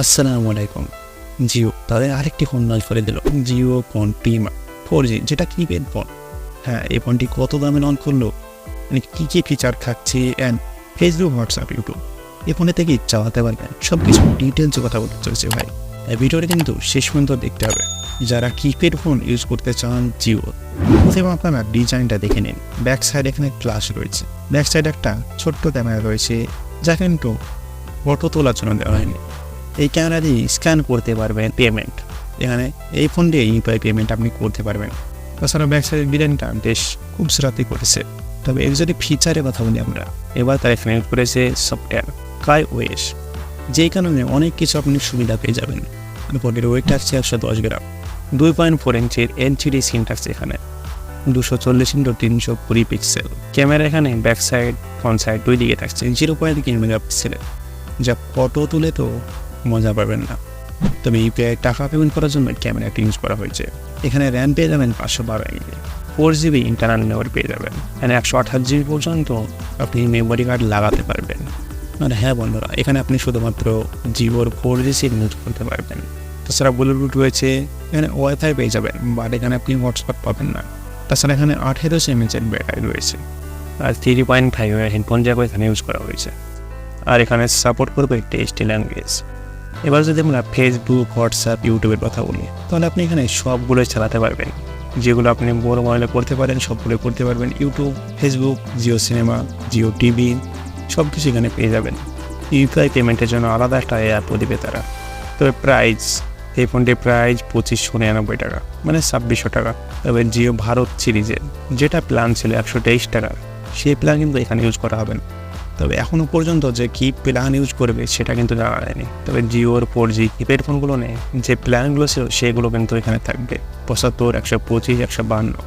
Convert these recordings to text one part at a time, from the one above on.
আসসালামু আলাইকুম। জিও তাদের আরেকটি ফোন লঞ্চ করে দিল, জিও ফোন প্রিমা 4G, যেটা কিপ্যাড ফোন। হ্যাঁ, এই ফোনটি কত দামে লঞ্চ করলো, মানে কী কী ফিচার থাকছে, অ্যান্ড ফেসবুক, হোয়াটসঅ্যাপ, ইউটিউব এই ফোনে থেকে চালাতে পারবেন, সব কিছু ডিটেলসে কথা বলতে চলছে ভাই। এই ভিডিওটা কিন্তু শেষ পর্যন্ত দেখতে হবে যারা কিপ্যাড ফোন ইউজ করতে চান জিও। প্রথমে আপনারা ডিজাইনটা দেখে নিন। ব্যাক সাইড এখানে গ্লাস রয়েছে, ব্যাক সাইড একটা ছোট্ট ক্যামেরা রয়েছে যা কিন্তু ফটো তোলার জন্য দেওয়া হয়নি। এই ক্যামেরা দিয়ে স্ক্যান করতে পারবেন পেমেন্ট, এখানে এই ফোন দিয়ে ইউপিআই পেমেন্ট আপনি করতে পারবেন। তাছাড়া ব্যাক সাইডের ডিজাইনটা বেশ খুবসুরাতি করেছে। তবে এর যদি ফিচারের কথা বলি আমরা, এবার তারা এখানে ইউজ করেছে সফটওয়্যার কাই ওয়েস, যেই কারণে অনেক কিছু আপনি সুবিধা পেয়ে যাবেন। ফোনের ওয়েট থাকছে 110 গ্রাম, 2.4 ইঞ্চির এলসিডি স্ক্রিন থাকছে এখানে, 240x320 পিক্সেল ক্যামেরা। এখানে ব্যাক সাইড ফ্রন্ট সাইড দুই দিকে থাকছে 0.3 মেগাপিক্সেলের, যা ফটো তুলে তো মজা পাবেন না। তবে ইউপিআই টাকা পেমেন্ট করার জন্য ক্যামেরাটি ইউজ করা হয়েছে। এখানে র্যাম পেয়ে যাবেন 512 MB, 4GB ইন্টারনাল মেমোরি পেয়ে যাবেন, এখানে 128GB পর্যন্ত আপনি মেমোরি কার্ড লাগাতে পারবেন। আর হ্যাঁ বন্ধুরা, এখানে আপনি শুধুমাত্র জিওর 4G সিম ইউজ করতে পারবেন। তাছাড়া ব্লুটুথ রয়েছে, এখানে ওয়াইফাই পেয়ে যাবেন, বাট এখানে আপনি হটস্পট পাবেন না। তাছাড়া এখানে 1800 mAh ব্যাটারি রয়েছে, আর 3.5 হেডফোন জ্যাক এখানে ইউজ করা হয়েছে। আর এখানে সাপোর্ট করবে টেক্সট ল্যাঙ্গুয়েজ। এবার যদি আমরা ফেসবুক, হোয়াটসঅ্যাপ, ইউটিউবের কথা বলি, তাহলে আপনি এখানে সবগুলোই চালাতে পারবেন। যেগুলো আপনি বড় মোবাইলে করতে পারেন সবগুলো করতে পারবেন। YouTube, Facebook, Jio cinema, Jio TV সব কিছু এখানে পেয়ে যাবেন। ইউপিআই পেমেন্টের জন্য আলাদা একটা অ্যাপও দেবে তারা। তবে প্রাইস, এই ফোনটির প্রাইস 2599 টাকা, মানে 2600 টাকা। তবে জিও ভারত সিরিজের যেটা প্ল্যান ছিল 123 টাকার, সেই প্ল্যান কিন্তু এখানে ইউজ করা হবে না। তবে এখনও পর্যন্ত যে কি প্ল্যান ইউজ করবে সেটা কিন্তু জানা যায়নি। তবে জিওর 4G কিপ্যাড ফোনগুলো নেই, যে প্ল্যানগুলো ছিল সেগুলো কিন্তু এখানে থাকবে 75, 125, 152।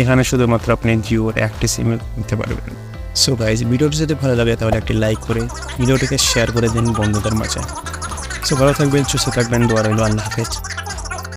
এখানে শুধুমাত্র আপনি জিওর একটি সিম নিতে পারবেন। সো গাইজ, ভিডিওটি যদি ভালো লাগে তাহলে একটি লাইক করে ভিডিওটিকে শেয়ার করে দিন বন্ধুদের মাঝে। সো ভালো থাকবেন, সুস্থ থাকবেন, দোয়া রইল। আল্লাহ হাফেজ।